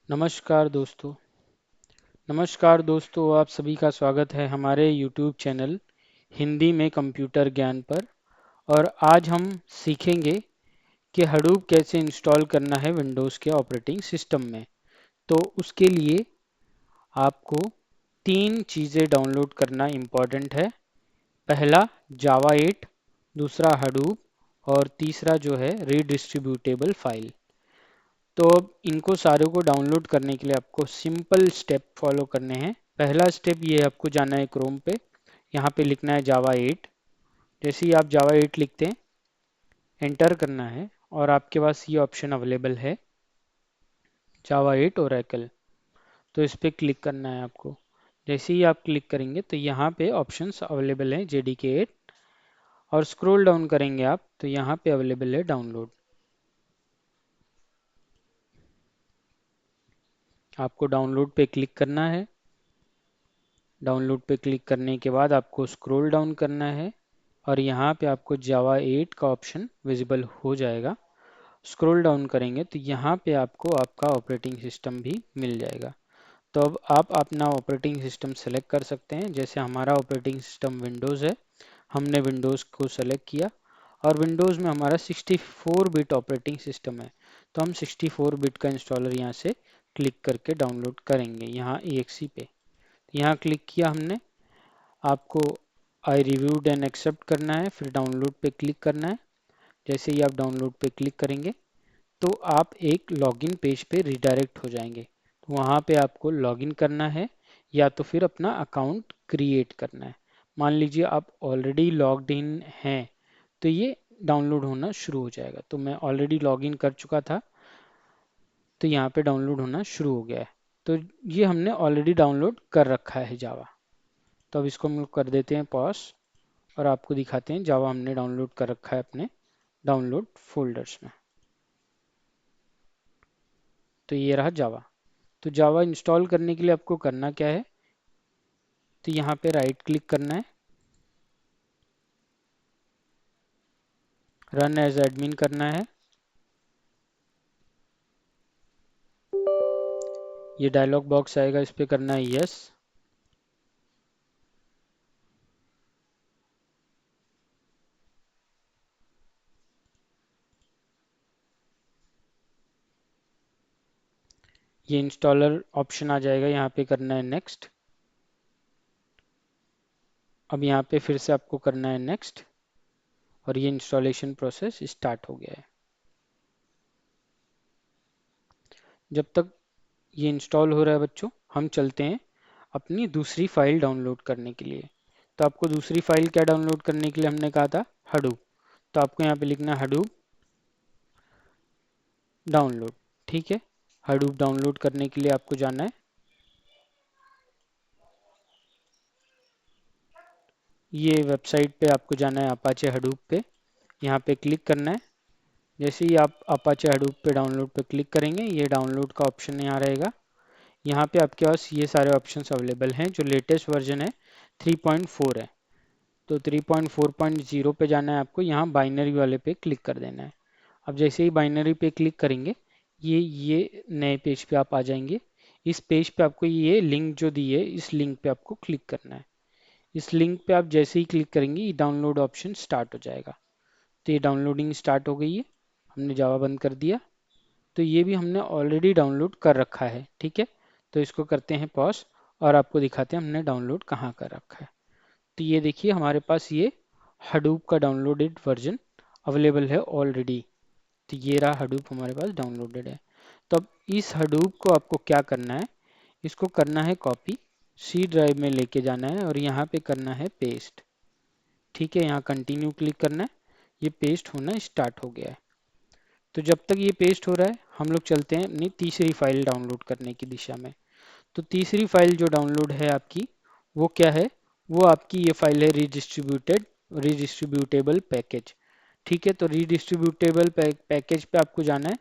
नमस्कार दोस्तों। नमस्कार दोस्तों, आप सभी का स्वागत है हमारे YouTube चैनल हिंदी में कंप्यूटर ज्ञान पर। और आज हम सीखेंगे कि हडूप कैसे इंस्टॉल करना है विंडोज़ के ऑपरेटिंग सिस्टम में। तो उसके लिए आपको तीन चीज़ें डाउनलोड करना इम्पॉर्टेंट है। पहला जावा 8, दूसरा हडूप और तीसरा जो है रीडिस्ट्रीब्यूटेबल फाइल। तो अब इनको सारों को डाउनलोड करने के लिए आपको सिंपल स्टेप फॉलो करने हैं। पहला स्टेप ये आपको जाना है क्रोम पे, यहाँ पे लिखना है जावा 8। जैसे ही आप जावा 8 लिखते हैं, एंटर करना है और आपके पास ये ऑप्शन अवेलेबल है, जावा 8 ओरेकल। तो इस पर क्लिक करना है आपको। जैसे ही आप क्लिक करेंगे तो यहाँ पे ऑप्शंस अवेलेबल हैं जेडीके 8, और स्क्रॉल डाउन करेंगे आप तो यहाँ पे अवेलेबल है डाउनलोड। आपको डाउनलोड पे क्लिक करना है। डाउनलोड पे क्लिक करने के बाद आपको स्क्रॉल डाउन करना है और यहाँ पे आपको जावा 8 का ऑप्शन विजिबल हो जाएगा। स्क्रॉल डाउन करेंगे तो यहाँ पे आपको आपका ऑपरेटिंग सिस्टम भी मिल जाएगा। तो अब आप अपना ऑपरेटिंग सिस्टम सेलेक्ट कर सकते हैं। जैसे हमारा ऑपरेटिंग सिस्टम विंडोज़ है, हमने विंडोज़ को सेलेक्ट किया और विंडोज़ में हमारा 64 बिट ऑपरेटिंग सिस्टम है। तो हम 64 बिट का इंस्टॉलर यहाँ से क्लिक करके डाउनलोड करेंगे। यहाँ EXE पे यहाँ क्लिक किया हमने। आपको आई रिव्यूड एंड एक्सेप्ट करना है, फिर डाउनलोड पे क्लिक करना है। जैसे ही आप डाउनलोड पे क्लिक करेंगे तो आप एक लॉगिन पेज पे रिडायरेक्ट हो जाएंगे। तो वहाँ पे आपको लॉगिन करना है या तो फिर अपना अकाउंट क्रिएट करना है। मान लीजिए आप ऑलरेडी लॉग्ड इन हैं तो ये डाउनलोड होना शुरू हो जाएगा। तो मैं ऑलरेडी लॉगिन कर चुका था तो यहाँ पे डाउनलोड होना शुरू हो गया है। तो ये हमने ऑलरेडी डाउनलोड कर रखा है जावा। तो अब इसको हम लोग कर देते हैं पॉज और आपको दिखाते हैं जावा हमने डाउनलोड कर रखा है अपने डाउनलोड फोल्डर्स में। तो ये रहा जावा। तो जावा इंस्टॉल करने के लिए आपको करना क्या है, तो यहाँ पे राइट क्लिक करना है, रन एज एडमिन करना है। ये डायलॉग बॉक्स आएगा, इस पे करना है यस। ये इंस्टॉलर ऑप्शन आ जाएगा, यहाँ पे करना है नेक्स्ट। अब यहाँ पे फिर से आपको करना है नेक्स्ट और ये इंस्टॉलेशन प्रोसेस स्टार्ट हो गया है। जब तक ये इंस्टॉल हो रहा है बच्चों, हम चलते हैं अपनी दूसरी फाइल डाउनलोड करने के लिए। तो आपको दूसरी फाइल क्या डाउनलोड करने के लिए हमने कहा था, हडूप। तो आपको यहाँ पे लिखना है हडूप डाउनलोड। ठीक है, हडूप डाउनलोड करने के लिए आपको जाना है, ये वेबसाइट पे आपको जाना है अपाचे हडूप पे। यहाँ पे क्लिक करना है। जैसे ही आप अपाचे हडूप पे डाउनलोड पे क्लिक करेंगे ये डाउनलोड का ऑप्शन यहाँ रहेगा। यहाँ पे आपके पास ये सारे ऑप्शंस अवेलेबल हैं। जो लेटेस्ट वर्जन है 3.4 है, तो 3.4.0 पे जाना है आपको। यहाँ बाइनरी वाले पे क्लिक कर देना है। अब जैसे ही बाइनरी पे क्लिक करेंगे ये नए पेज पे आप आ जाएंगे। इस पेज पे आपको ये लिंक जो दी है, इस लिंक पे आपको क्लिक करना है। इस लिंक पे आप जैसे ही क्लिक करेंगे ये डाउनलोड ऑप्शन स्टार्ट हो जाएगा। तो ये डाउनलोडिंग स्टार्ट हो गई है, हमने जावा बंद कर दिया। तो ये भी हमने ऑलरेडी डाउनलोड कर रखा है। ठीक है, तो इसको करते हैं पॉज और आपको दिखाते हैं हमने डाउनलोड कहाँ कर रखा है। तो ये देखिए हमारे पास ये हडूप का डाउनलोडेड वर्जन अवेलेबल है ऑलरेडी। तो ये रहा हडूप हमारे पास डाउनलोडेड है। तो अब इस हडूप को आपको क्या करना है, इसको करना है कॉपी, सी ड्राइव में लेके जाना है और यहाँ पे करना है पेस्ट। ठीक है, यहाँ कंटिन्यू क्लिक करना है। ये पेस्ट होना स्टार्ट हो गया है। तो जब तक ये पेस्ट हो रहा है हम लोग चलते हैं अपनी तीसरी फाइल डाउनलोड करने की दिशा में। तो तीसरी फाइल जो डाउनलोड है आपकी वो क्या है, वो आपकी ये फाइल है रीडिस्ट्रीब्यूटेबल पैकेज। ठीक है, तो रीडिस्ट्रीब्यूटेबल पैकेज पे आपको जाना है।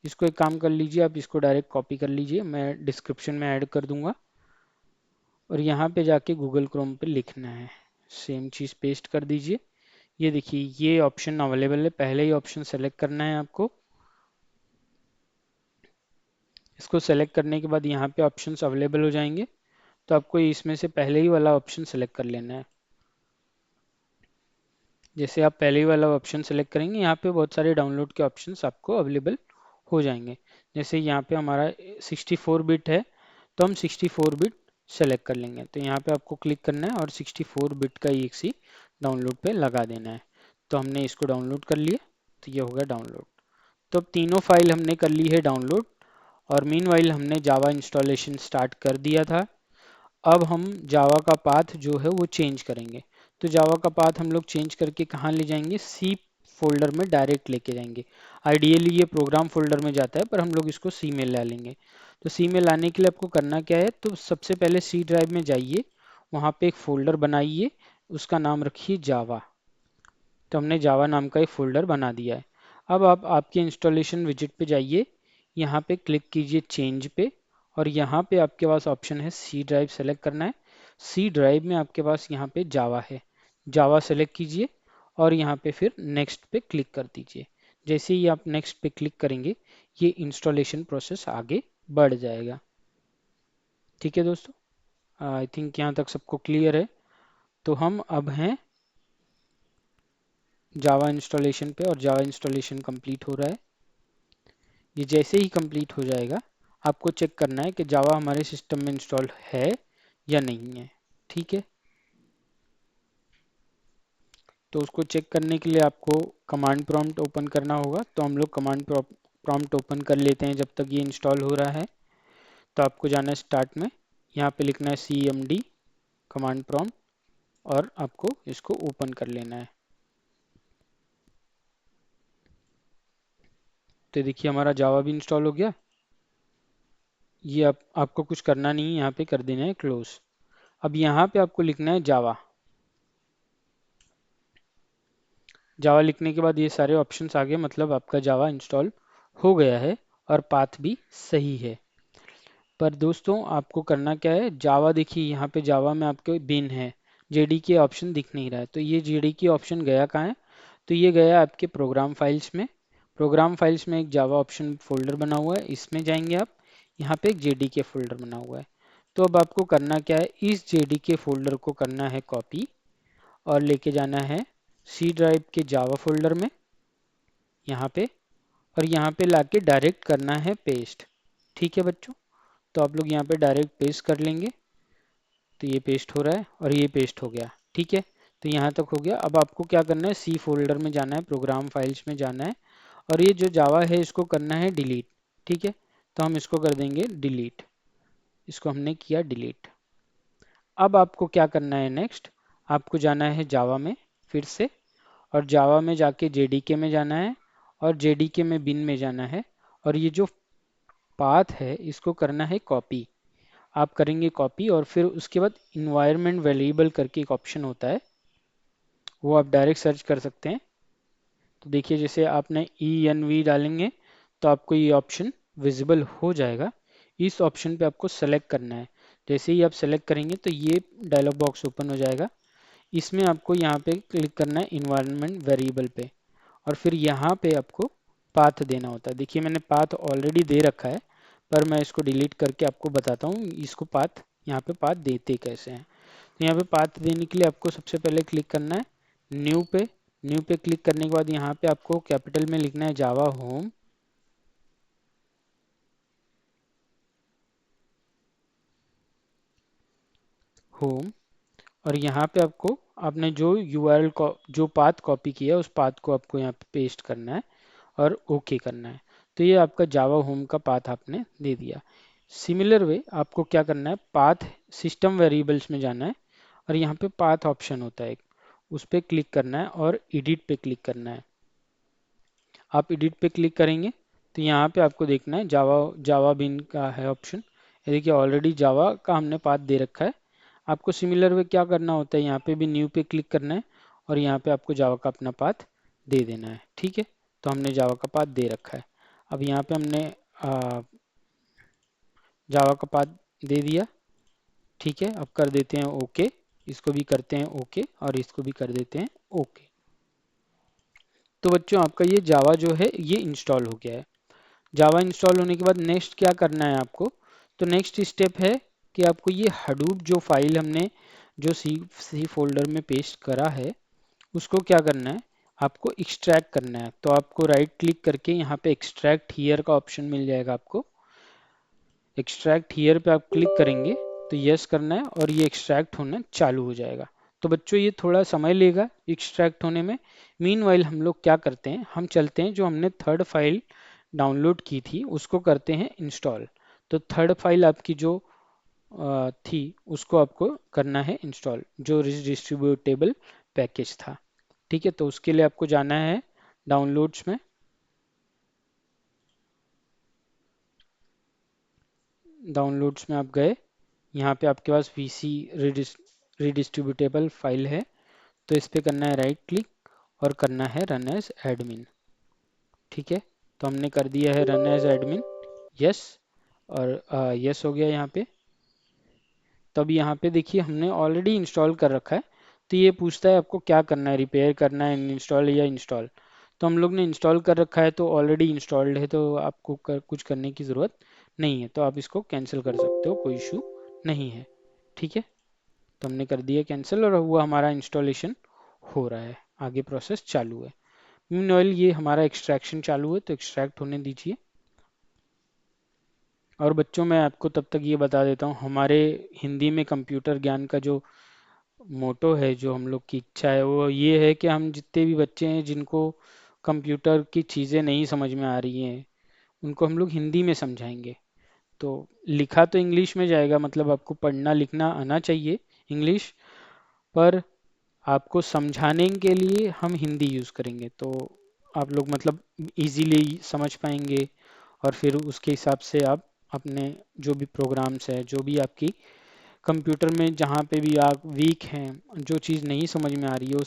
इसको एक काम कर लीजिए, आप इसको डायरेक्ट कॉपी कर लीजिए, मैं डिस्क्रिप्शन में ऐड कर दूंगा। और यहाँ पे जाके गूगल क्रोम पे लिखना है, सेम चीज़ पेस्ट कर दीजिए। ये देखिए ये ऑप्शन अवेलेबल है, पहले ही ऑप्शन सेलेक्ट करना है आपको। इसको सेलेक्ट करने के बाद यहाँ पे ऑप्शंस अवेलेबल हो जाएंगे, तो आपको इसमें से पहले ही वाला ऑप्शन सेलेक्ट कर लेना है। जैसे आप पहले ही वाला ऑप्शन सेलेक्ट करेंगे, यहाँ पे बहुत सारे डाउनलोड के ऑप्शंस आपको अवेलेबल हो जाएंगे। जैसे यहाँ पे हमारा 64 बिट है, तो हम 64 बिट सेलेक्ट कर लेंगे। तो यहाँ पे आपको क्लिक करना है और 64 बिट का EXE डाउनलोड पे लगा देना है। तो हमने इसको डाउनलोड कर लिया, तो ये होगा डाउनलोड। तो अब तीनों फाइल हमने कर ली है डाउनलोड, और मीनवाइल हमने जावा इंस्टॉलेशन स्टार्ट कर दिया था। अब हम जावा का पाथ जो है वो चेंज करेंगे। तो जावा का पाथ हम लोग चेंज करके कहाँ ले जाएंगे, सी फोल्डर में डायरेक्ट लेके जाएंगे। आइडियली ये प्रोग्राम फोल्डर में जाता है, पर हम लोग इसको सी में ला लेंगे। तो सी में लाने के लिए आपको करना क्या है, तो सबसे पहले सी ड्राइव में जाइए, वहाँ पे एक फोल्डर बनाइए, उसका नाम रखिए जावा। तो हमने जावा नाम का एक फोल्डर बना दिया है। अब आप आपके इंस्टॉलेशन विजिट पे जाइए, यहाँ पे क्लिक कीजिए चेंज पे, और यहाँ पे आपके पास ऑप्शन है सी ड्राइव सेलेक्ट करना है। सी ड्राइव में आपके पास यहाँ पे जावा है, जावा सेलेक्ट कीजिए और यहाँ पे फिर नेक्स्ट पे क्लिक कर दीजिए। जैसे ही आप नेक्स्ट पे क्लिक करेंगे, ये इंस्टॉलेशन प्रोसेस आगे बढ़ जाएगा। ठीक है दोस्तों, आई थिंक यहाँ तक सबको क्लियर है। तो हम अब हैं जावा इंस्टॉलेशन पे, और जावा इंस्टॉलेशन कंप्लीट हो रहा है। ये जैसे ही कंप्लीट हो जाएगा, आपको चेक करना है कि जावा हमारे सिस्टम में इंस्टॉल है या नहीं है। ठीक है, तो उसको चेक करने के लिए आपको कमांड प्रॉम्प्ट ओपन करना होगा। तो हम लोग कमांड प्रॉम्प्ट ओपन कर लेते हैं जब तक ये इंस्टॉल हो रहा है। तो आपको जाना है स्टार्ट में, यहाँ पे लिखना है CMD कमांड प्रॉम्प्ट, और आपको इसको ओपन कर लेना है। तो देखिए हमारा जावा भी इंस्टॉल हो गया। ये आपको कुछ करना नहीं है, यहाँ पे कर देना है क्लोज। अब यहाँ पे आपको लिखना है जावा। जावा लिखने के बाद ये सारे ऑप्शंस आ गए, मतलब आपका जावा इंस्टॉल हो गया है और पाथ भी सही है। पर दोस्तों आपको करना क्या है, जावा देखिए यहाँ पे जावा में आपके बिन है, JDK ऑप्शन दिख नहीं रहा है। तो ये JDK ऑप्शन गया कहाँ है, तो ये गया आपके प्रोग्राम फाइल्स में। प्रोग्राम फाइल्स में एक जावा ऑप्शन फोल्डर बना हुआ है, इसमें जाएंगे आप, यहाँ पे एक JDK फोल्डर बना हुआ है। तो अब आपको करना क्या है, इस JDK फोल्डर को करना है कॉपी, और लेके जाना है सी ड्राइव के जावा फोल्डर में यहाँ पे, और यहाँ पे लाके डायरेक्ट करना है पेस्ट। ठीक है बच्चों, तो आप लोग यहाँ पे डायरेक्ट पेस्ट कर लेंगे। तो ये पेस्ट हो रहा है और ये पेस्ट हो गया। ठीक है, तो यहाँ तक हो गया। अब आपको क्या करना है, सी फोल्डर में जाना है, प्रोग्राम फाइल्स में जाना है, और ये जो जावा है इसको करना है डिलीट। ठीक है, तो हम इसको कर देंगे डिलीट, इसको हमने किया डिलीट। अब आपको क्या करना है, नेक्स्ट आपको जाना है जावा में फिर से, और जावा में जाके JDK में जाना है, और JDK में बिन में जाना है, और ये जो पाथ है इसको करना है कॉपी। आप करेंगे कॉपी, और फिर उसके बाद इन्वायरमेंट वेरिएबल करके एक ऑप्शन होता है, वो आप डायरेक्ट सर्च कर सकते हैं। तो देखिए जैसे आपने ENV डालेंगे तो आपको ये ऑप्शन विजिबल हो जाएगा। इस ऑप्शन पे आपको सेलेक्ट करना है। जैसे ही आप सेलेक्ट करेंगे तो ये डायलॉग बॉक्स ओपन हो जाएगा। इसमें आपको यहाँ पे क्लिक करना है इन्वायरमेंट वेरिएबल पे, और फिर यहाँ पे आपको पाथ देना होता है। देखिए मैंने पाथ ऑलरेडी दे रखा है, पर मैं इसको डिलीट करके आपको बताता हूँ इसको पाथ, यहाँ पे पाथ देते कैसे हैं। तो यहाँ पे पाथ देने के लिए आपको सबसे पहले क्लिक करना है न्यू पे। न्यू पे क्लिक करने के बाद यहाँ पे आपको कैपिटल में लिखना है जावा होम, होम, और यहाँ पे आपको आपने जो URL को जो पाथ कॉपी किया उस पाथ को आपको यहाँ पे पेस्ट करना है और ओके करना है। तो ये आपका जावा होम का पाथ आपने दे दिया। सिमिलर वे आपको क्या करना है, पाथ सिस्टम वेरिएबल्स में जाना है, और यहाँ पे पाथ ऑप्शन होता है एक, उस पर क्लिक करना है और एडिट पे क्लिक करना है। आप एडिट पे क्लिक करेंगे तो यहाँ पे आपको देखना है जावा जावा बिन का है ऑप्शन। ये देखिए ऑलरेडी जावा का हमने पाथ दे रखा है। आपको सिमिलर वे क्या करना होता है, यहाँ पे भी न्यू पे क्लिक करना है, और यहाँ पे आपको जावा का अपना पाथ दे देना है। ठीक है, तो हमने जावा का पाथ दे रखा है। अब यहाँ पे हमने जावा का पाथ दे दिया। ठीक है, अब कर देते हैं ओके, इसको भी करते हैं ओके, और इसको भी कर देते हैं ओके। तो बच्चों आपका ये जावा जो है ये इंस्टॉल हो गया है। जावा इंस्टॉल होने के बाद नेक्स्ट क्या करना है आपको, तो नेक्स्ट स्टेप है कि आपको ये हडूप जो फाइल हमने जो सी फोल्डर में पेस्ट करा है उसको क्या करना है, आपको एक्सट्रैक्ट करना है। तो आपको राइट क्लिक करके यहाँ पे एक्सट्रैक्ट हियर का ऑप्शन मिल जाएगा आपको। एक्सट्रैक्ट हियर पे आप क्लिक करेंगे तो यस करना है और ये एक्सट्रैक्ट होना चालू हो जाएगा। तो बच्चों ये थोड़ा समय लेगा एक्सट्रैक्ट होने में। मीनवाइल हम लोग क्या करते हैं, हम चलते हैं जो हमने थर्ड फाइल डाउनलोड की थी उसको करते हैं इंस्टॉल। तो थर्ड फाइल आपकी जो थी उसको आपको करना है इंस्टॉल, जो डिस्ट्रीब्यूटेबल पैकेज था। ठीक है, तो उसके लिए आपको जाना है डाउनलोड्स में। डाउनलोड्स में आप गए, यहाँ पे आपके पास वीसी रिडिस्ट्रीब्यूटेबल फाइल है, तो इस पे करना है राइट क्लिक और करना है रन एज एडमिन। ठीक है, तो हमने कर दिया है रन एज एडमिन, यस, और यस हो गया यहाँ पे। तब यहाँ पे देखिए हमने ऑलरेडी इंस्टॉल कर रखा है, तो ये पूछता है आपको क्या करना है, रिपेयर करना है, इंस्टॉल या इंस्टॉल। तो हम लोग ने इंस्टॉल कर रखा है तो ऑलरेडी इंस्टॉल्ड है, तो आपको कुछ करने की ज़रूरत नहीं है, तो आप इसको कैंसिल कर सकते हो, कोई इशू नहीं है। ठीक है, तो हमने कर दिया कैंसिल और हुआ हमारा इंस्टॉलेशन हो रहा है, आगे प्रोसेस चालू है। मीनवाइल ये हमारा एक्सट्रैक्शन चालू है, तो एक्सट्रैक्ट होने दीजिए। और बच्चों मैं आपको तब तक ये बता देता हूँ, हमारे हिंदी में कंप्यूटर ज्ञान का जो मोटो है, जो हम लोग की इच्छा है, वो ये है कि हम जितने भी बच्चे हैं जिनको कंप्यूटर की चीज़ें नहीं समझ में आ रही हैं उनको हम लोग हिंदी में समझाएंगे। तो लिखा तो इंग्लिश में जाएगा, मतलब आपको पढ़ना लिखना आना चाहिए इंग्लिश, पर आपको समझाने के लिए हम हिंदी यूज़ करेंगे, तो आप लोग मतलब इजीली समझ पाएंगे। और फिर उसके हिसाब से आप अपने जो भी प्रोग्राम्स है, जो भी आपकी कंप्यूटर में जहाँ पे भी आप वीक हैं, जो चीज़ नहीं समझ में आ रही है वो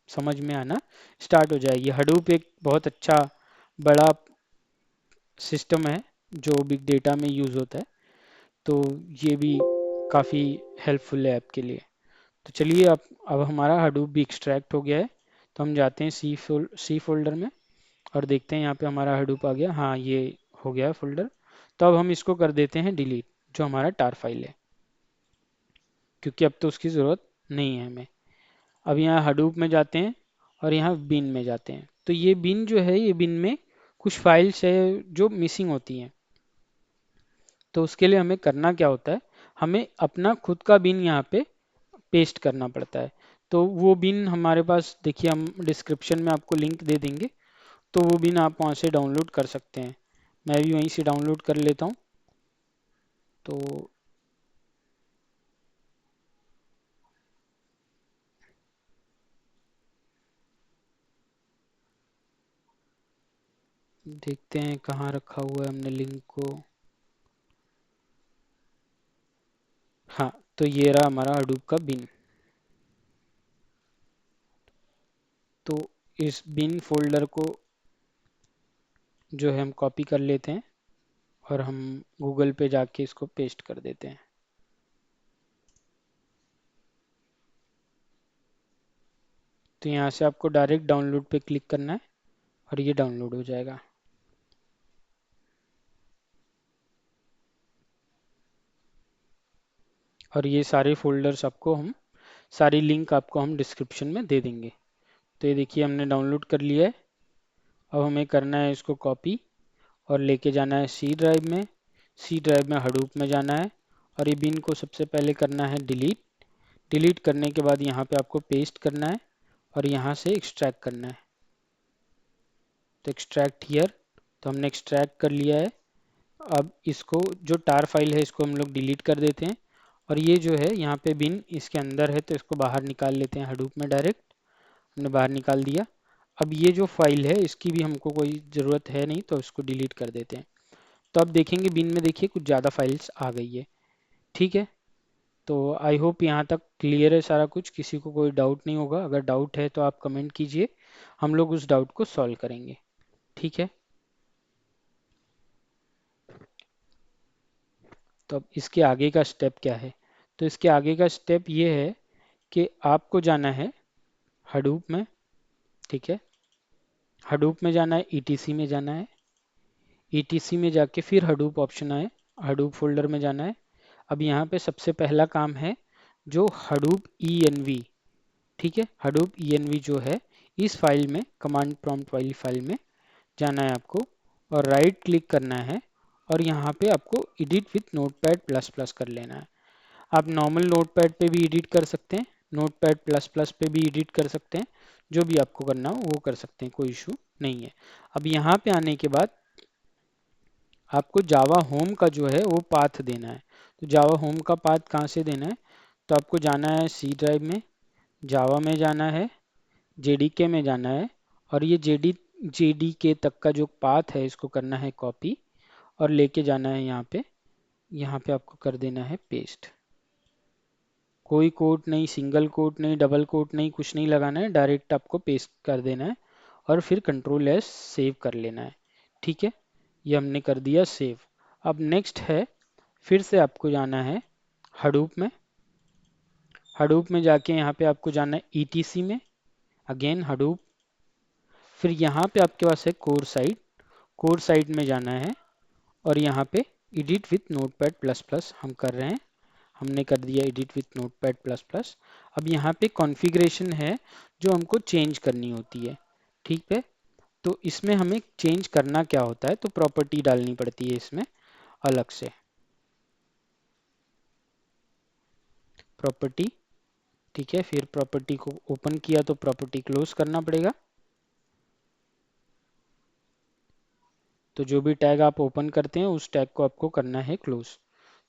समझ में आना स्टार्ट हो जाएगी। हडूप एक बहुत अच्छा बड़ा सिस्टम है जो बिग डेटा में यूज़ होता है, तो ये भी काफ़ी हेल्पफुल है आपके लिए। तो चलिए अब हमारा हडूप भी एक्सट्रैक्ट हो गया है, तो हम जाते हैं सी फोल्डर में और देखते हैं यहाँ पे हमारा हडूप आ गया। हाँ, ये हो गया है फोल्डर। तो अब हम इसको कर देते हैं डिलीट, जो हमारा टार फाइल है, क्योंकि अब तो उसकी ज़रूरत नहीं है हमें। अब यहाँ हडूप में जाते हैं और यहाँ बिन में जाते हैं। तो ये बिन जो है, ये बिन में कुछ फाइल्स है जो मिसिंग होती हैं। तो उसके लिए हमें करना क्या होता है, हमें अपना खुद का बिन यहाँ पे पेस्ट करना पड़ता है। तो वो बिन हमारे पास देखिए, हम डिस्क्रिप्शन में आपको लिंक दे देंगे, तो वो बिन आप वहाँ से डाउनलोड कर सकते हैं। मैं भी वहीं से डाउनलोड कर लेता हूँ। तो देखते हैं कहाँ रखा हुआ है हमने लिंक को। हाँ, तो ये रहा हमारा हडूप का बिन। तो इस बिन फोल्डर को जो है हम कॉपी कर लेते हैं और हम गूगल पे जाके इसको पेस्ट कर देते हैं। तो यहाँ से आपको डायरेक्ट डाउनलोड पे क्लिक करना है और ये डाउनलोड हो जाएगा। और ये सारे फोल्डर्स आपको हम सारी लिंक आपको हम डिस्क्रिप्शन में दे देंगे। तो ये देखिए हमने डाउनलोड कर लिया है। अब हमें करना है इसको कॉपी और लेके जाना है सी ड्राइव में। सी ड्राइव में हडूप में जाना है और ये बिन को सबसे पहले करना है डिलीट। डिलीट करने के बाद यहाँ पे आपको पेस्ट करना है और यहाँ से एक्सट्रैक्ट करना है। तो एक्सट्रैक्ट हियर, तो हमने एक्सट्रैक्ट कर लिया है। अब इसको जो टार फाइल है इसको हम लोग डिलीट कर देते हैं और ये जो है यहाँ पे बिन इसके अंदर है, तो इसको बाहर निकाल लेते हैं हडूप में डायरेक्ट। हमने बाहर निकाल दिया। अब ये जो फाइल है इसकी भी हमको कोई ज़रूरत है नहीं, तो इसको डिलीट कर देते हैं। तो अब देखेंगे बिन में देखिए कुछ ज़्यादा फाइल्स आ गई है। ठीक है, तो आई होप यहाँ तक क्लियर है सारा कुछ, किसी को कोई डाउट नहीं होगा। अगर डाउट है तो आप कमेंट कीजिए, हम लोग उस डाउट को सॉल्व करेंगे। ठीक है, तो अब इसके आगे का स्टेप क्या है, तो इसके आगे का स्टेप ये है कि आपको जाना है हडूप में। ठीक है, हडूप में जाना है, ईटीसी में जाना है। ETC में जाके फिर हडूप ऑप्शन आए, हडूप फोल्डर में जाना है। अब यहाँ पे सबसे पहला काम है जो हडूप ENV, ठीक है, हडूप ENV जो है इस फाइल में, कमांड प्रॉम्प्ट वाली फाइल में जाना है आपको और राइट क्लिक करना है और यहाँ पे आपको edit with notepad plus plus कर लेना है। आप नॉर्मल नोटपैड पे भी एडिट कर सकते हैं, नोटपैड प्लस प्लस पे भी एडिट कर सकते हैं, जो भी आपको करना हो वो कर सकते हैं, कोई इशू नहीं है। अब यहाँ पे आने के बाद आपको जावा होम का जो है वो पाथ देना है। तो जावा होम का पाथ कहाँ से देना है, तो आपको जाना है सी ड्राइव में, जावा में जाना है, जेडीके में जाना है और ये जेडीके तक का जो पाथ है इसको करना है कॉपी और लेके जाना है यहाँ पे आपको कर देना है पेस्ट। कोई कोट नहीं, सिंगल कोट नहीं, डबल कोट नहीं, कुछ नहीं लगाना है, डायरेक्ट आपको पेस्ट कर देना है और फिर कंट्रोल एस सेव कर लेना है। ठीक है, ये हमने कर दिया सेव। अब नेक्स्ट है, फिर से आपको जाना है हडूप में, हडूप में जाके यहाँ पे आपको जाना है ETC में, अगेन हडूप, फिर यहाँ पे आपके पास है कोर साइट, कोर साइट में जाना है और यहाँ पे edit with notepad plus plus हम कर रहे हैं, हमने कर दिया edit with notepad plus plus. अब यहाँ पे कॉन्फ़िगरेशन है जो हमको चेंज करनी होती है, ठीक है। तो इसमें हमें चेंज करना क्या होता है, तो प्रॉपर्टी डालनी पड़ती है इसमें अलग से, प्रॉपर्टी, ठीक है। फिर प्रॉपर्टी को ओपन किया तो प्रॉपर्टी क्लोज करना पड़ेगा। तो जो भी टैग आप ओपन करते हैं उस टैग को आपको करना है क्लोज।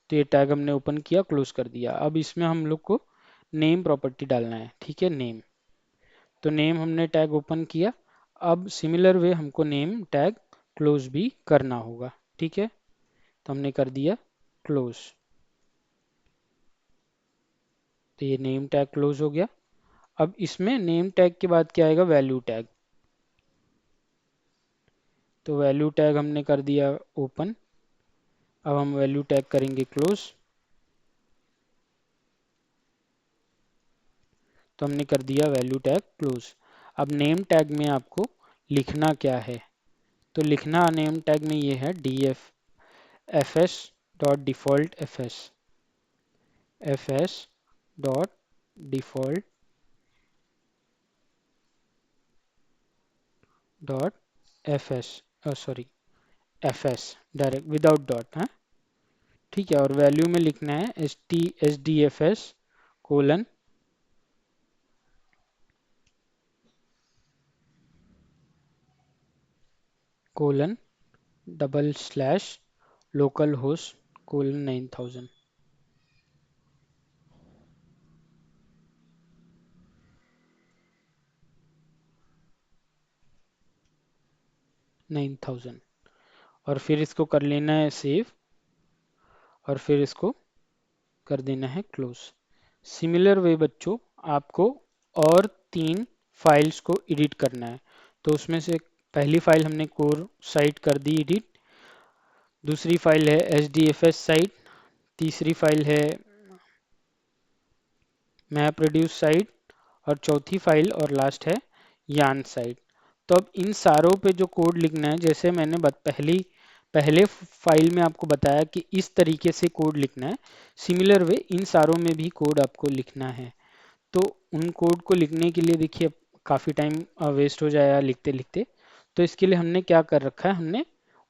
तो ये टैग हमने ओपन किया, क्लोज कर दिया। अब इसमें हम लोग को नेम प्रॉपर्टी डालना है, ठीक है, नेम। तो नेम हमने टैग ओपन किया, अब सिमिलर वे हमको नेम टैग क्लोज भी करना होगा, ठीक है। तो हमने कर दिया क्लोज, तो ये नेम टैग क्लोज हो गया। अब इसमें नेम टैग के बाद क्या आएगा, वैल्यू टैग। तो वैल्यू टैग हमने कर दिया ओपन, अब हम वैल्यू टैग करेंगे क्लोज। तो हमने कर दिया वैल्यू टैग क्लोज। अब नेम टैग में आपको लिखना क्या है, तो लिखना नेम टैग में ये है df fs dot default fs dot default dot fs, sorry fs direct without dot, हाँ ठीक है। और वैल्यू में लिखना है sdfs colon colon double slash local host colon 9000, 9000 और फिर इसको कर लेना है सेव और फिर इसको कर देना है क्लोज। सिमिलर वे बच्चों आपको और 3 फाइल्स को एडिट करना है। तो उसमें से पहली फाइल हमने कोर साइट कर दी एडिट, दूसरी फाइल है SDFS साइट, तीसरी फाइल है मैप रिड्यूस साइट और चौथी फाइल और लास्ट है यान साइट। तो अब इन सारों पे जो कोड लिखना है, जैसे मैंने पहले फाइल में आपको बताया कि इस तरीके से कोड लिखना है, सिमिलर वे इन सारों में भी कोड आपको लिखना है। तो उन कोड को लिखने के लिए देखिए काफ़ी टाइम वेस्ट हो जाएगा लिखते लिखते, तो इसके लिए हमने क्या कर रखा है, हमने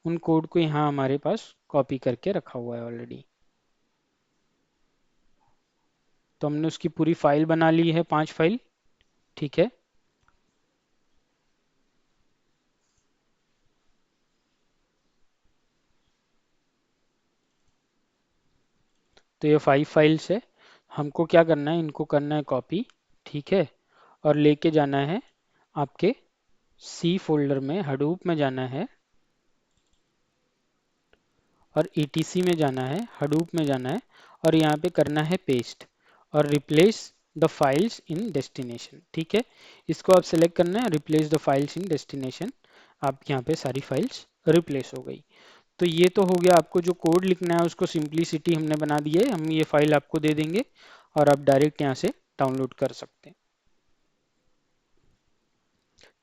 उन कोड को यहाँ हमारे पास कॉपी करके रखा हुआ है ऑलरेडी। तो हमने उसकी पूरी फाइल बना ली है, 5 फाइल, ठीक है। तो ये 5 फाइल्स है, हमको क्या करना है, इनको करना है कॉपी, ठीक है, और लेके जाना है आपके सी फोल्डर में, हडूप में जाना है और ETC में जाना है, हडूप में जाना है और यहाँ पे करना है पेस्ट और replace the files in destination, ठीक है। इसको आप सेलेक्ट करना है, replace the files in destination, आप यहाँ पे सारी फाइल्स रिप्लेस हो गई। तो ये तो हो गया, आपको जो कोड लिखना है उसको सिंप्लिसिटी हमने बना दी है, हम ये फाइल आपको दे देंगे और आप डायरेक्ट यहाँ से डाउनलोड कर सकते हैं।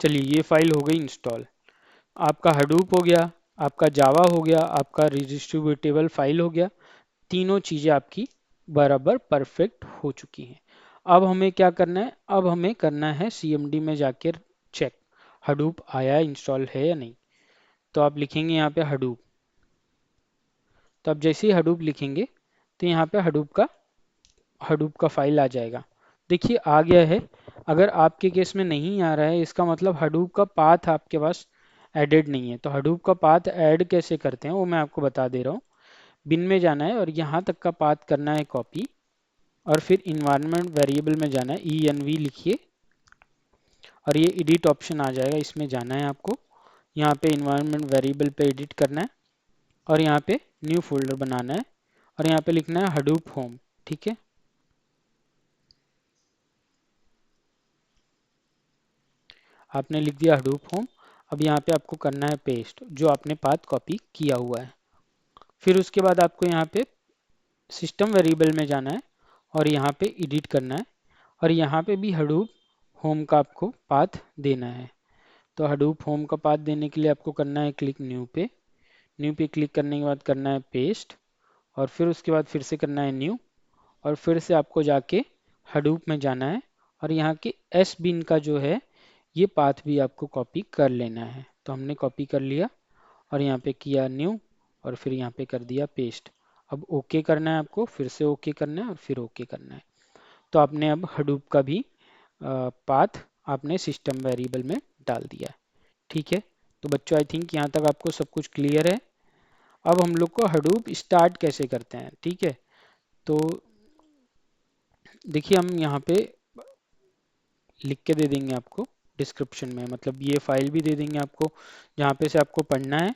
चलिए ये फाइल हो गई इंस्टॉल, आपका हडूप हो गया, आपका जावा हो गया, आपका डिस्ट्रीब्यूटेबल फाइल हो गया, तीनों चीज़ें आपकी बराबर परफेक्ट हो चुकी हैं। अब हमें क्या करना है, अब हमें करना है सीएमडी में जाके चेक हडूप आया इंस्टॉल है या नहीं। तो आप लिखेंगे यहाँ पे हडूप। तो आप जैसे ही हडूप लिखेंगे तो यहाँ पे हडूप का फाइल आ जाएगा। देखिए आ गया है। अगर आपके केस में नहीं आ रहा है, इसका मतलब हडूप का पाथ आपके पास एडेड नहीं है। तो हडूप का पाथ ऐड कैसे करते हैं वो मैं आपको बता दे रहा हूँ। बिन में जाना है और यहाँ तक का पाथ करना है कॉपी, और फिर इन्वायरमेंट वेरिएबल में जाना है, env लिखिए और ये एडिट ऑप्शन आ जाएगा, इसमें जाना है आपको। यहाँ पे इन्वायरमेंट वेरिएबल पे एडिट करना है और यहाँ पे न्यू फोल्डर बनाना है और यहाँ पे लिखना है हडूप होम। ठीक है, आपने लिख दिया हडूप होम। अब यहाँ पे आपको करना है पेस्ट जो आपने पाथ कॉपी किया हुआ है। फिर उसके बाद आपको यहाँ पे सिस्टम वेरिएबल में जाना है और यहाँ पे एडिट करना है और यहाँ पे भी हडूप होम का आपको पाथ देना है। तो हडूप होम का पाथ देने के लिए आपको करना है क्लिक न्यू पे क्लिक करने के बाद करना है पेस्ट और फिर उसके बाद फिर से करना है न्यू और फिर से आपको जाके हडूप में जाना है और यहाँ के एस बिन का जो है ये पाथ भी आपको कॉपी कर लेना है। तो हमने कॉपी कर लिया और यहाँ पे किया न्यू और फिर यहाँ पे कर दिया पेस्ट। अब ओके करना है आपको, फिर से ओके करना है और फिर ओके करना है। तो आपने अब हडूप का भी पाथ आपने सिस्टम वेरिएबल में डाल दिया है। ठीक है, तो बच्चों आई थिंक यहाँ तक आपको सब कुछ क्लियर है। अब हम लोग को हडूप स्टार्ट कैसे करते हैं। ठीक है, तो देखिए हम यहाँ पे लिख के दे देंगे आपको डिस्क्रिप्शन में, मतलब ये फाइल भी दे देंगे आपको जहाँ पे से आपको पढ़ना है।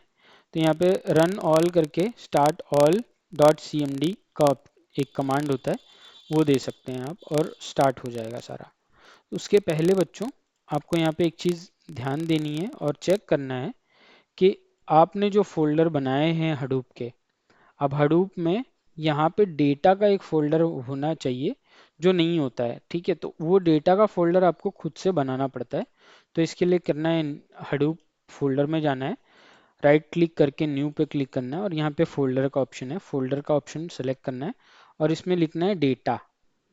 तो यहाँ पे रन ऑल करके start all dot C M D का एक कमांड होता है, वो दे सकते हैं आप और स्टार्ट हो जाएगा सारा। उसके पहले बच्चों आपको यहाँ पे एक चीज़ ध्यान देनी है और चेक करना है कि आपने जो फोल्डर बनाए हैं हडूप के, अब हडूप में यहाँ पे डेटा का एक फोल्डर होना चाहिए जो नहीं होता है। ठीक है, तो वो डेटा का फोल्डर आपको खुद से बनाना पड़ता है। तो इसके लिए करना है हडूप फोल्डर में जाना है, राइट क्लिक करके न्यू पे क्लिक करना है और यहाँ पे फोल्डर का ऑप्शन है, फोल्डर का ऑप्शन सेलेक्ट करना है और इसमें लिखना है डेटा,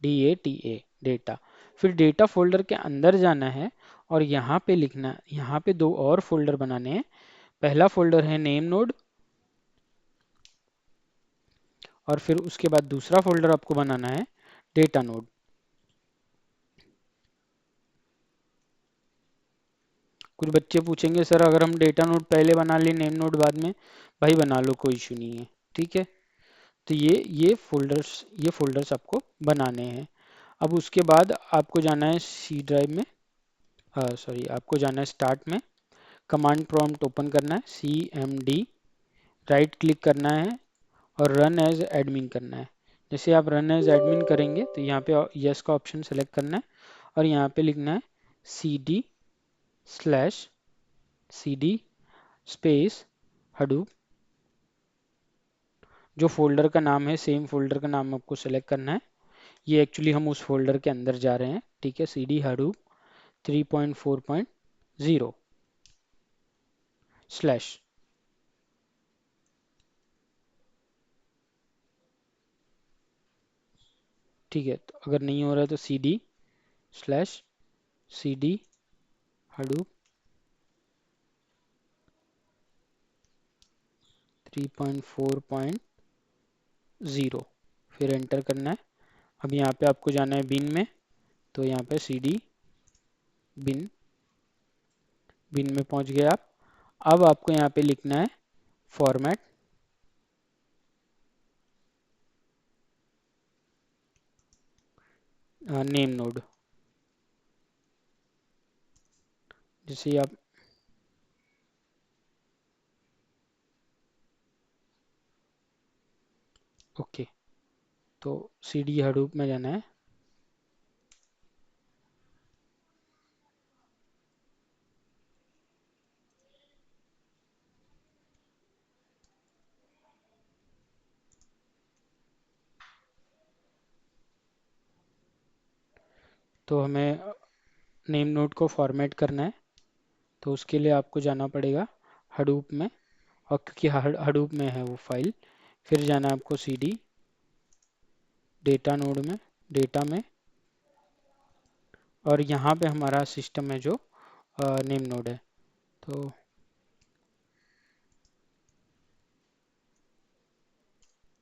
DATA डेटा। फिर डेटा फोल्डर के अंदर जाना है और यहाँ पे लिखना है, यहाँ पे दो और फोल्डर बनाने हैं। पहला फोल्डर है नेम नोड और फिर उसके बाद दूसरा फोल्डर आपको बनाना है डेटा नोड। कुछ बच्चे पूछेंगे सर अगर हम डेटा नोड पहले बना लें नेम नोड बाद में, भाई बना लो कोई इशू नहीं है। ठीक है, तो ये फोल्डर्स आपको बनाने हैं। अब उसके बाद आपको जाना है सी ड्राइव में, सॉरी आपको जाना है स्टार्ट में, कमांड प्रॉम्प्ट ओपन करना है, CMD, राइट क्लिक करना है और रन एज एडमिन करना है। जैसे आप रन एज एडमिन करेंगे तो यहाँ पे यस का ऑप्शन सेलेक्ट करना है और यहाँ पे लिखना है CD/CD स्पेस हडूप, जो फोल्डर का नाम है सेम फोल्डर का नाम आपको सेलेक्ट करना है। ये एक्चुअली हम उस फोल्डर के अंदर जा रहे हैं। ठीक है, CD हडूप 3.4.0 स्लैश। ठीक है, तो अगर नहीं हो रहा है तो CD/CD हडूप 3.4.0, फिर एंटर करना है। अब यहाँ पे आपको जाना है बिन में, तो यहाँ पे CD बिन, बिन में पहुँच गए आप। अब आपको यहाँ पे लिखना है फॉर्मेट नेम नोड। जैसे आप ओके, तो CD हडूप में जाना है। तो हमें नेम नोड को फॉर्मेट करना है, तो उसके लिए आपको जाना पड़ेगा हडूप में और क्योंकि हडूप में है वो फाइल, फिर जाना है आपको cd डेटा नोड में, डेटा में, और यहाँ पे हमारा सिस्टम है जो नेम नोड है।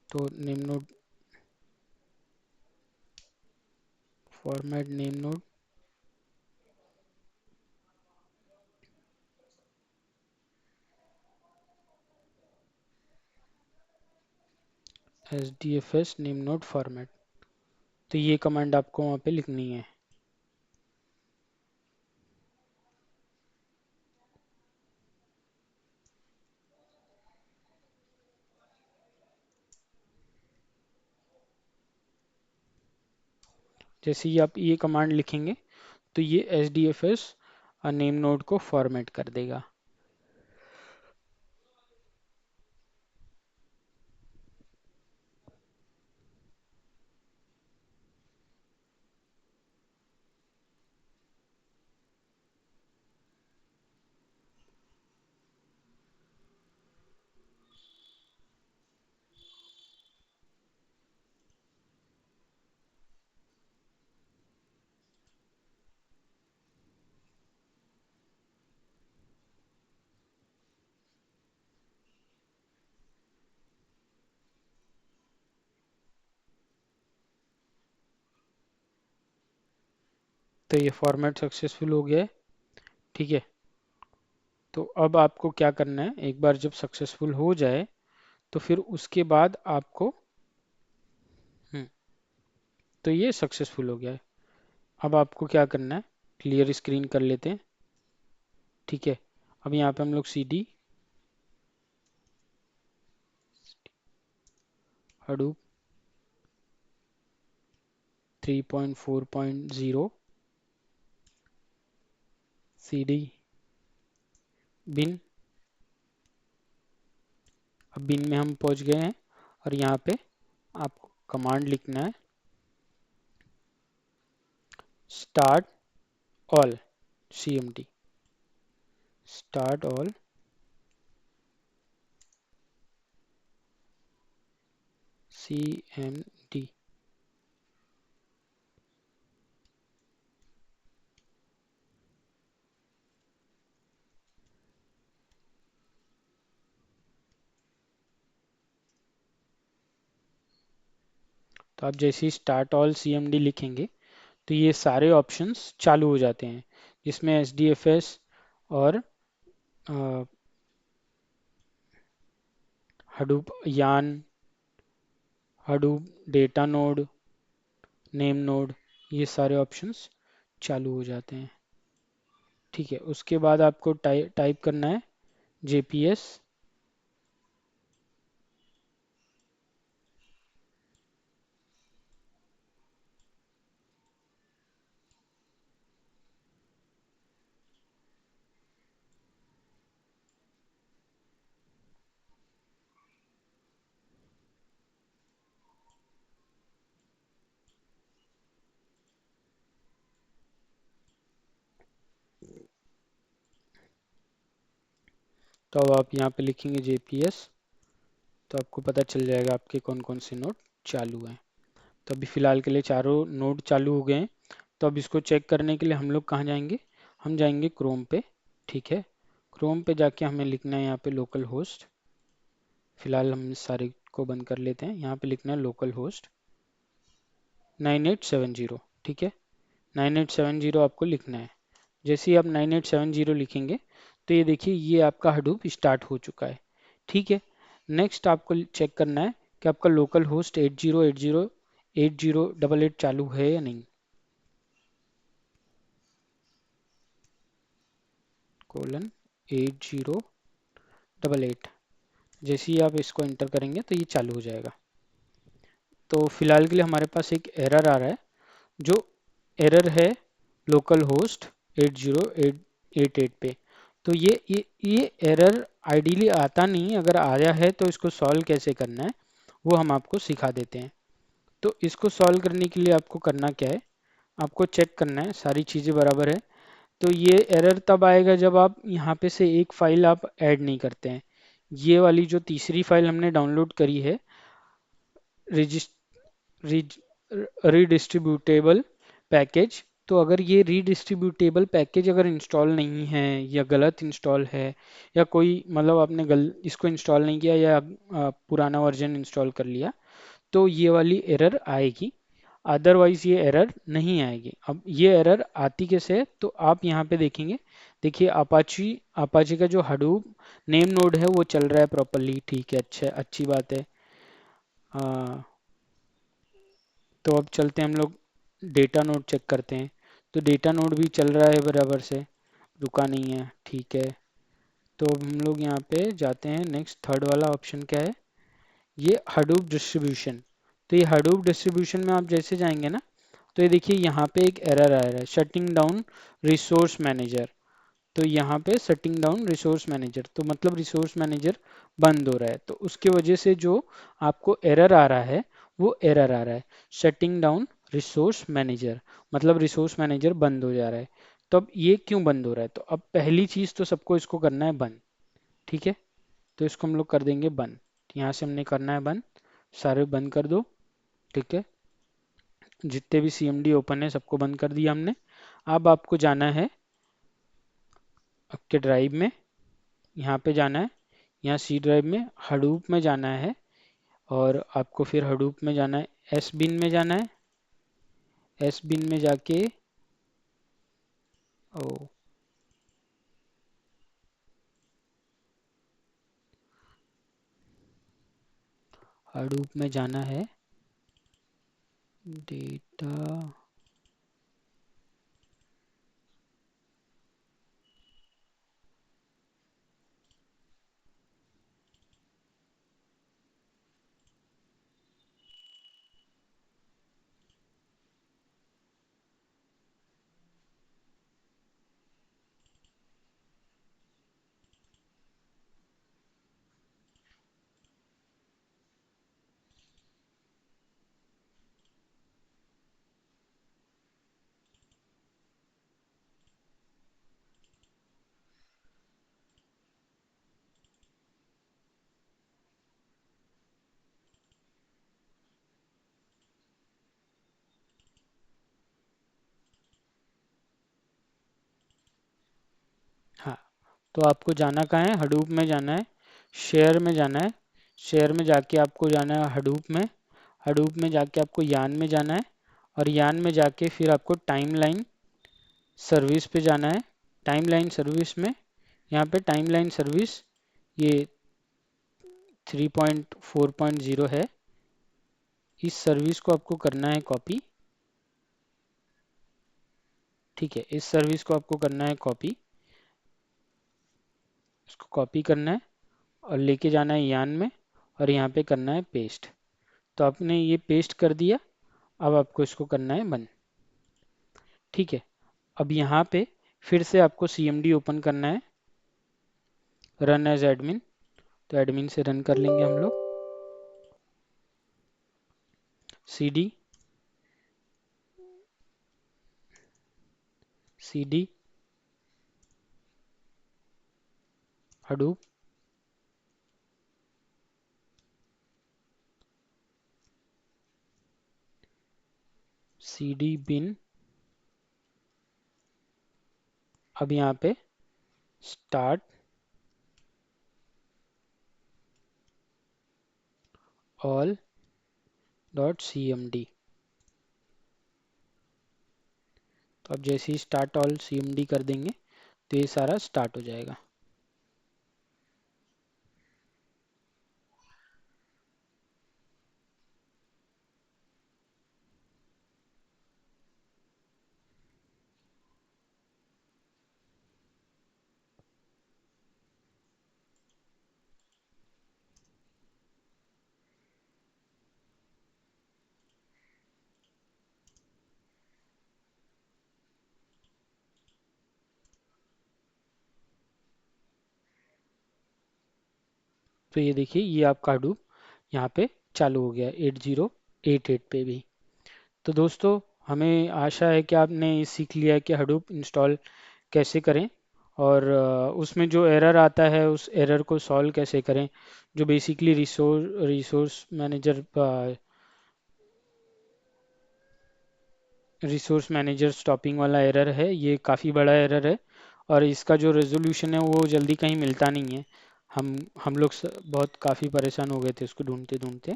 तो name node format name node, SDFS name node format, तो ये कमांड आपको वहाँ पे लिखनी है। जैसे ही आप ये कमांड लिखेंगे तो ये SDFS नेम नोड को फॉर्मेट कर देगा। तो ये फॉर्मेट सक्सेसफुल हो गया है। ठीक है, तो अब आपको क्या करना है, एक बार जब सक्सेसफुल हो जाए तो फिर उसके बाद आपको हम्म, तो ये सक्सेसफुल हो गया है। अब आपको क्या करना है, क्लियर स्क्रीन कर लेते हैं। ठीक है, अब यहाँ पे हम लोग cd हडूप 3.4.0 cd बिन, अब बिन में हम पहुंच गए हैं और यहाँ पे आपको कमांड लिखना है start all cmd, start all cmd। तो आप जैसे ही स्टार्ट ऑल cmd लिखेंगे तो ये सारे ऑप्शंस चालू हो जाते हैं, जिसमें SDFS और हडूप यान, Hadoop data node, name node, ये सारे ऑप्शंस चालू हो जाते हैं। ठीक है, उसके बाद आपको टाइप करना है JPS, तो अब आप यहाँ पे लिखेंगे JPS, तो आपको पता चल जाएगा आपके कौन कौन से नोड चालू हैं। तो अभी फ़िलहाल के लिए चारों नोड चालू हो गए हैं। तो अब इसको चेक करने के लिए हम लोग कहाँ जाएंगे, हम जाएंगे क्रोम पे। ठीक है, क्रोम पे जाके हमें लिखना है यहाँ पे लोकल होस्ट, फिलहाल हम इस सारे को बंद कर लेते हैं। यहाँ पे लिखना है लोकल होस्ट 9870। ठीक है, 9870 आपको लिखना है। जैसे ही आप 9870 लिखेंगे तो ये देखिए ये आपका हडूप स्टार्ट हो चुका है। ठीक है, नेक्स्ट आपको चेक करना है कि आपका लोकल होस्ट 8080 चालू है या नहीं। कोलन 8088, जैसे ही आप इसको एंटर करेंगे तो ये चालू हो जाएगा। तो फिलहाल के लिए हमारे पास एक एरर आ रहा है, जो एरर है लोकल होस्ट 8088 पे। तो ये एरर आइडियली आता नहीं, अगर आया है तो इसको सॉल्व कैसे करना है वो हम आपको सिखा देते हैं। तो इसको सॉल्व करने के लिए आपको करना क्या है, आपको चेक करना है सारी चीज़ें बराबर है। तो ये एरर तब आएगा जब आप यहाँ पे से एक फाइल आप ऐड नहीं करते हैं। ये वाली जो तीसरी फाइल हमने डाउनलोड करी है, रीडिस्ट्रीब्यूटेबल पैकेज, तो अगर ये रीडिस्ट्रीब्यूटेबल पैकेज अगर इंस्टॉल नहीं है या गलत इंस्टॉल है, या कोई मतलब आपने इसको इंस्टॉल नहीं किया या पुराना वर्जन इंस्टॉल कर लिया, तो ये वाली एरर आएगी। अदरवाइज ये एरर नहीं आएगी। अब ये एरर आती कैसे है, तो आप यहाँ पे देखेंगे। देखिए अपाची अपाची का जो हडूप नेम नोड है वो चल रहा है प्रॉपरली, ठीक है, अच्छा, अच्छी बात है। हाँ, तो अब चलते हैं हम लोग डेटा नोड चेक करते हैं। तो डेटा नोड भी चल रहा है बराबर से, रुका नहीं है, ठीक है। तो अब हम लोग यहाँ पे जाते हैं, नेक्स्ट थर्ड वाला ऑप्शन क्या है, ये हडूप डिस्ट्रीब्यूशन। तो ये हडूप डिस्ट्रीब्यूशन में आप जैसे जाएंगे ना, तो ये देखिए यहाँ पे एक एरर आ रहा है, शटिंग डाउन रिसोर्स मैनेजर। तो यहाँ पे शटिंग डाउन रिसोर्स मैनेजर, तो मतलब रिसोर्स मैनेजर बंद हो रहा है, तो उसके वजह से जो आपको एरर आ रहा है वो एरर आ रहा है शटिंग डाउन रिसोर्स मैनेजर, मतलब रिसोर्स मैनेजर बंद हो जा रहा है। तो अब ये क्यों बंद हो रहा है, तो अब पहली चीज तो सबको इसको करना है बंद, ठीक है। तो इसको हम लोग कर देंगे बंद, यहाँ से हमने करना है बंद, सारे बंद कर दो, ठीक है। जितने भी सीएमडी ओपन है सबको बंद कर दिया हमने। अब आपको जाना है आपके ड्राइव में, यहाँ पे जाना है, यहाँ सी ड्राइव में हडूप में जाना है, और आपको फिर हडूप में जाना है, एस बिन में जाना है, एस बिन में जाके ओ हडूप में जाना है, डेटा, हाँ। तो आपको जाना कहाँ है, हडूप में जाना है, शेयर में जाना है, शेयर में जाके आपको जाना है हडूप में, हडूप में जाके आपको यान में जाना है, और यान में जाके फिर आपको टाइमलाइन सर्विस पे जाना है। टाइमलाइन सर्विस में, यहाँ पे टाइमलाइन सर्विस ये 3.4.0 है, इस सर्विस को आपको करना है कॉपी, ठीक है, इस सर्विस को आपको करना है कॉपी, इसको कॉपी करना है और लेके जाना है यान में, और यहाँ पे करना है पेस्ट। तो आपने ये पेस्ट कर दिया, अब आपको इसको करना है बंद, ठीक है। अब यहाँ पे फिर से आपको सीएमडी ओपन करना है, रन एज एडमिन, तो एडमिन से रन कर लेंगे हम लोग, cd cd Hadoop cd bin, अब यहाँ पे स्टार्ट ऑल डॉट cmd। तो अब जैसे ही स्टार्ट ऑल cmd कर देंगे तो ये सारा स्टार्ट हो जाएगा। तो ये देखिए ये आपका हडूप यहाँ पे चालू हो गया 8088 पे भी। तो दोस्तों, हमें आशा है कि आपने ये सीख लिया है कि हडूप इंस्टॉल कैसे करें, और उसमें जो एरर आता है उस एरर को सॉल्व कैसे करें, जो बेसिकली रिसोर्स मैनेजर स्टॉपिंग वाला एरर है, ये काफ़ी बड़ा एरर है और इसका जो रेजोल्यूशन है वो जल्दी कहीं मिलता नहीं है। हम लोग बहुत काफ़ी परेशान हो गए थे उसको ढूंढते ढूंढते।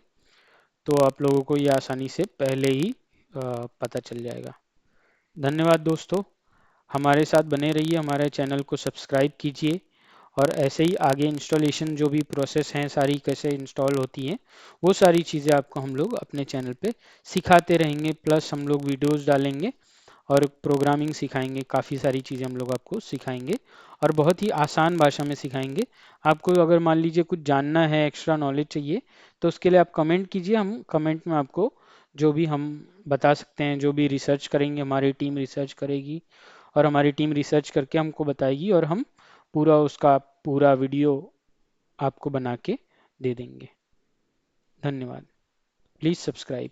तो आप लोगों को ये आसानी से पहले ही पता चल जाएगा। धन्यवाद दोस्तों, हमारे साथ बने रहिए, हमारे चैनल को सब्सक्राइब कीजिए और ऐसे ही आगे इंस्टॉलेशन जो भी प्रोसेस हैं सारी कैसे इंस्टॉल होती हैं वो सारी चीज़ें आपको हम लोग अपने चैनल पे सिखाते रहेंगे। प्लस हम लोग वीडियोस डालेंगे और प्रोग्रामिंग सिखाएंगे, काफ़ी सारी चीज़ें हम लोग आपको सिखाएंगे और बहुत ही आसान भाषा में सिखाएंगे। आपको अगर मान लीजिए कुछ जानना है, एक्स्ट्रा नॉलेज चाहिए, तो उसके लिए आप कमेंट कीजिए, हम कमेंट में आपको जो भी हम बता सकते हैं, जो भी रिसर्च करेंगे हमारी टीम रिसर्च करेगी और हमारी टीम रिसर्च करके हमको बताएगी और हम पूरा उसका पूरा वीडियो आपको बना के दे देंगे। धन्यवाद। Please subscribe.